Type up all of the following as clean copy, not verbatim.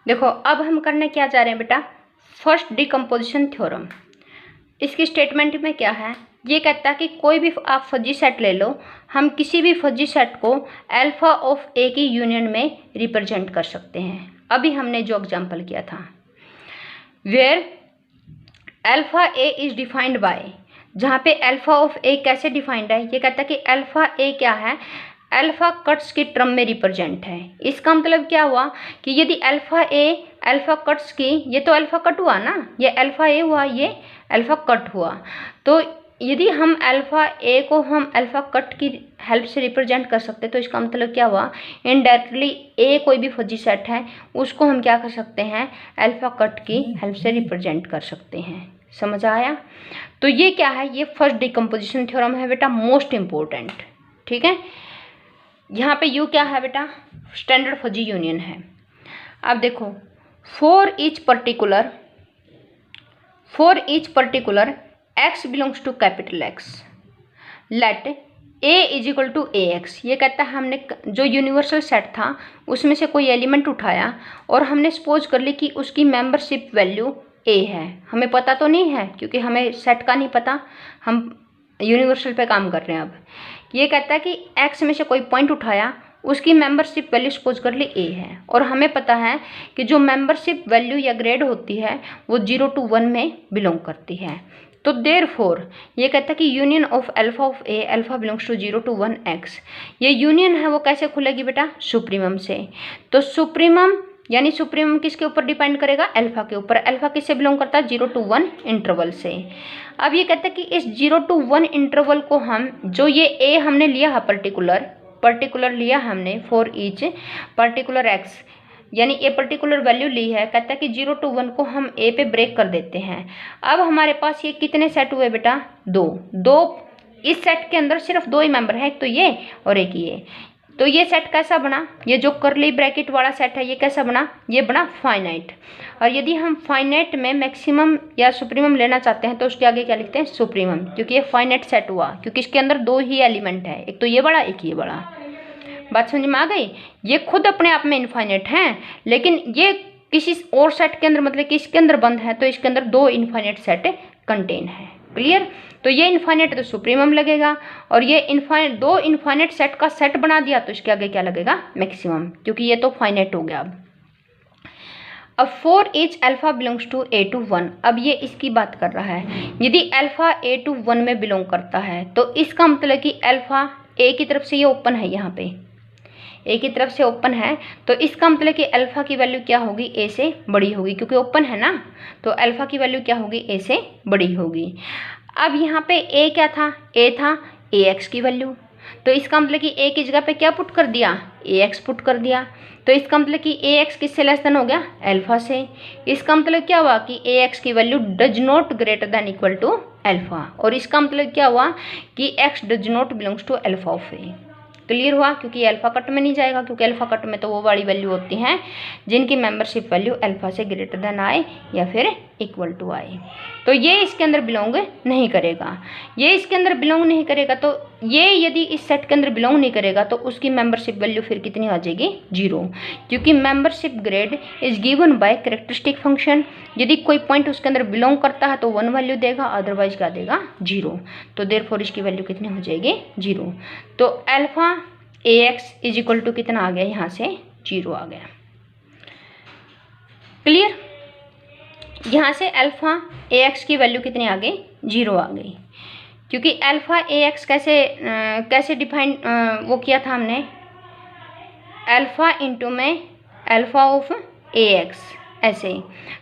देखो अब हम करने क्या जा रहे हैं बेटा, फर्स्ट डिकम्पोजिशन थ्योरम। इसकी स्टेटमेंट में क्या है, ये कहता है कि कोई भी आप फजी सेट ले लो, हम किसी भी फजी सेट को अल्फा ऑफ ए की यूनियन में रिप्रेजेंट कर सकते हैं। अभी हमने जो एग्जांपल किया था, where alpha a is defined by, जहाँ पे अल्फा ऑफ ए कैसे डिफाइंड है, ये कहता है कि अल्फा ए क्या है, अल्फा कट्स की टर्म में रिप्रेजेंट है। इसका मतलब क्या हुआ कि यदि अल्फा ए अल्फा कट्स की, ये तो अल्फा कट हुआ ना, ये अल्फा ए हुआ, ये अल्फा कट हुआ, तो यदि हम अल्फा ए को हम अल्फा कट की हेल्प से रिप्रेजेंट कर सकते, तो इसका मतलब क्या हुआ, इनडायरेक्टली ए कोई भी फजी सेट है उसको हम क्या कर सकते हैं, अल्फा कट की हेल्प से रिप्रेजेंट कर सकते हैं। समझ आया? तो ये क्या है, ये फर्स्ट डिकम्पोजिशन थ्योरम है बेटा, मोस्ट इम्पोर्टेंट। ठीक है, यहाँ पे यू क्या है बेटा, स्टैंडर्ड फजी यूनियन है। अब देखो, for each particular x belongs to capital X, let a is equal to a x. ये कहता है हमने जो यूनिवर्सल सेट था उसमें से कोई एलिमेंट उठाया और हमने सपोज कर ली कि उसकी मेंबरशिप वैल्यू a है। हमें पता तो नहीं है क्योंकि हमें सेट का नहीं पता, हम यूनिवर्सल पे काम कर रहे हैं। अब ये कहता है कि x में से कोई पॉइंट उठाया, उसकी मेंबरशिप वैल्यू सपोज कर ली a है, और हमें पता है कि जो मेंबरशिप वैल्यू या ग्रेड होती है वो 0 to 1 में बिलोंग करती है। तो देयरफॉर ये कहता है कि union of alpha of a alpha belongs to 0 to 1 x, ये यूनियन है वो कैसे खुलेगी बेटा, सुप्रीमम से। तो सुप्रीमम यानी सुप्रीमम किसके ऊपर डिपेंड करेगा, अल्फा के ऊपर। अल्फा किससे बिलोंग करता है, 0 to 1 इंटरवल से। अब ये कहता है कि इस 0 to 1 इंटरवल को हम, जो ये ए हमने लिया है पर्टिकुलर लिया हमने फॉर ईच पर्टिकुलर एक्स, यानी ए पर्टिकुलर वैल्यू ली है, कहता है कि 0 to 1 को हम ए पे ब्रेक कर देते हैं। अब हमारे पास ये कितने सेट हुए बेटा, दो। इस सेट के अंदर सिर्फ 2 ही मेंबर है, एक तो ये और एक ये। तो ये सेट कैसा बना, ये जो करली ब्रैकेट वाला सेट है ये कैसा बना, ये बना फाइनाइट। और यदि हम फाइनाइट में मैक्सिमम या सुप्रीमम लेना चाहते हैं तो उसके आगे क्या लिखते हैं, सुप्रीमम, क्योंकि ये फाइनाइट सेट हुआ, क्योंकि इसके अंदर 2 ही एलिमेंट है, एक तो ये बड़ा एक ये बड़ा। बात समझ में आ गई? ये खुद अपने आप में इनफाइनाइट हैं, लेकिन ये किसी और सेट के अंदर, मतलब कि इसके अंदर बंद है, तो इसके अंदर 2 इनफाइनाइट सेट कंटेन है। क्लियर? तो ये इनफाइनाइट तो सुप्रीमम लगेगा, और ये दो इनफाइनाइट सेट का सेट बना दिया तो इसके आगे क्या लगेगा, मैक्सिमम, क्योंकि ये तो फाइनाइट हो गया। अब for each alpha belongs to a to 1, अब ये इसकी बात कर रहा है। यदि अल्फा a to 1 में बिलोंग करता है तो इसका मतलब कि अल्फा a की तरफ से ये ओपन है, यहाँ पे a की तरफ से ओपन है, तो इसका मतलब कि अल्फा की वैल्यू क्या होगी, a से बड़ी होगी, क्योंकि ओपन है ना, तो अल्फा की वैल्यू क्या होगी, a से बड़ी होगी। अब यहाँ पे a क्या था, a था ax की वैल्यू, तो इसका मतलब कि a की जगह पे क्या पुट कर दिया, ax पुट कर दिया, तो इसका मतलब कि ax किससे लेस देन हो गया, अल्फा से। इसका मतलब क्या हुआ कि ax की value does not greater than equal to alpha, और इसका मतलब क्या हुआ कि x does not belongs to alpha of a। Clear हुआ? क्योंकि अल्फा कट में नहीं जाएगा, क्योंकि अल्फा कट में तो वो वाली वैल्यू होती हैं जिनकी मेंबरशिप वैल्यू अल्फा से ग्रेटर देन आए या फिर इक्वल टू आए। तो ये इसके अंदर बिलोंग नहीं करेगा, ये इसके अंदर बिलोंग नहीं करेगा। तो ये यदि इस सेट के अंदर बिलोंग नहीं करेगा तो उसकी मेंबरशिप वैल्यू फिर कितनी आ जाएगी, 0, क्योंकि membership grade is given by characteristic function. यदि कोई पॉइंट उसके अंदर बिलोंग करता है तो 1 वैल्यू देगा, अदरवाइज क्या देगा, 0। तो देयरफॉर इसकी वैल्यू कितनी हो जाएगी, 0। तो alpha ax is equal to कितना आ गया, यहाँ से 0 आ गया। क्लियर? यहाँ से अल्फा ax की वैल्यू कितनी आ गई, 0 आ गई, क्योंकि अल्फा ax कैसे डिफाइन वो किया था हमने, अल्फा इंटू में अल्फा ऑफ ax, ऐसे।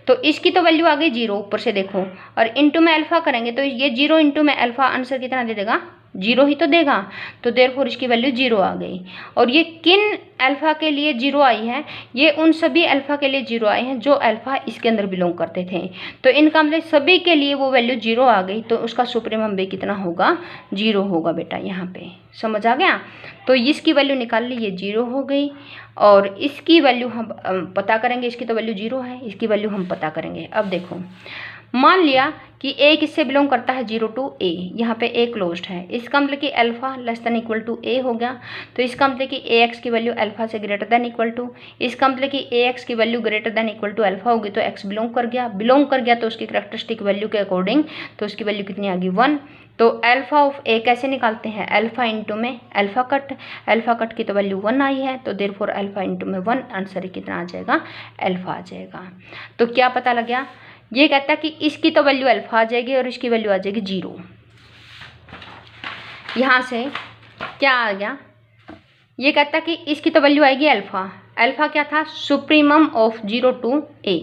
तो इसकी तो वैल्यू आ गई 0, ऊपर से देखो, और इंटू में अल्फा करेंगे तो ये 0 इंटू में अल्फा आंसर कितना दे देगा, 0 ही तो देगा। तो देयरफॉर इसकी वैल्यू 0 आ गई। और ये किन अल्फा के लिए 0 आई है, ये उन सभी अल्फा के लिए 0 आई हैं जो अल्फा इसके अंदर बिलोंग करते थे। तो इनका मतलब सभी के लिए वो वैल्यू 0 आ गई, तो उसका सुप्रीमम भी कितना होगा, 0 होगा बेटा। यहाँ पे समझ आ गया? तो इसकी वैल्यू निकाल ली, ये 0 हो गई, और इसकी वैल्यू हम पता करेंगे, इसकी तो वैल्यू 0 है, इसकी वैल्यू हम पता करेंगे। अब देखो, मान लिया कि ए किससे बिलोंग करता है 0 टू ए, यहाँ पे ए क्लोज्ड है, इसका मतलब कि alpha less than equal to A हो गया। तो इसका मतलब कि ए एक्स की वैल्यू अल्फा से ग्रेटर देन इक्वल टू, इसका मतलब कि ए एक्स की value greater than equal to alpha होगी तो एक्स बिलोंग कर गया तो उसकी करेक्टरिस्टिक वैल्यू के अकॉर्डिंग तो उसकी वैल्यू कितनी आ गई 1। तो अल्फा ऑफ ए कैसे निकालते हैं, अल्फा इंटू में अल्फा कट की तो वैल्यू 1 आई है, तो देयरफॉर अल्फा इंटू में 1 आंसर कितना आ जाएगा, अल्फा आ जाएगा। तो क्या पता लग गया, ये कहता है कि इसकी तो वैल्यू अल्फा आ जाएगी और इसकी वैल्यू आ जाएगी 0। यहाँ से क्या आ गया, ये कहता है कि इसकी तो वैल्यू आएगी अल्फा, अल्फा क्या था, सुप्रीमम ऑफ 0 टू ए,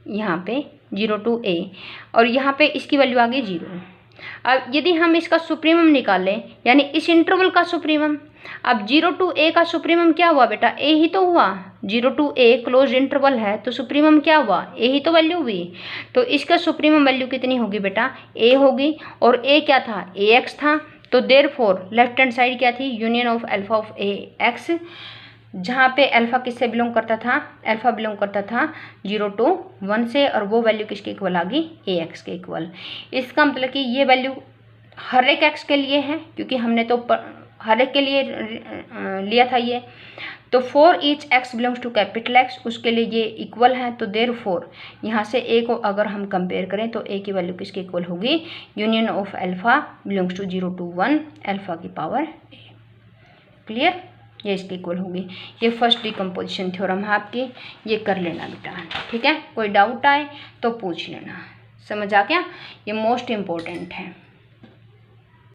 यहाँ पे 0 टू ए, और यहाँ पे इसकी वैल्यू आ गई 0। अब यदि हम इसका सुप्रीमम निकालें, यानी इस इंटरवल का सुप्रीमम, अब 0 टू ए का सुप्रीमम क्या हुआ बेटा, ए ही तो हुआ, 0 टू ए क्लोज इंटरवल है तो सुप्रीमम क्या हुआ, ए ही तो वैल्यू हुई। तो इसका सुप्रीमम वैल्यू कितनी होगी बेटा, ए होगी, और ए क्या था, ए एक्स था, तो देयरफॉर लेफ्ट हैंड साइड क्या थी, union of alpha of A x, जहाँ पे अल्फा किससे बिलोंग करता था, अल्फा बिलोंग करता था 0 टू 1 से, और वो वैल्यू किसके इक्वल आ गई, ए एक्स के इक्वल। इसका मतलब कि ये वैल्यू हर एक एक्स के लिए है, क्योंकि हमने तो हर एक के लिए लिया था ये, तो for each x belongs to capital X उसके लिए ये इक्वल है। तो देयरफॉर यहाँ से ए को अगर हम कंपेयर करें तो ए की वैल्यू किसके इक्वल होगी, union of alpha belongs to 0 to 1 alpha की पावर ए। क्लियर, ये इसके इक्वल होगी। ये फर्स्ट डिकम्पोजिशन थ्योरम है आपकी, ये कर लेना बेटा, ठीक है। कोई डाउट आए तो पूछ लेना, समझ आ गया, ये मोस्ट इम्पोर्टेंट है।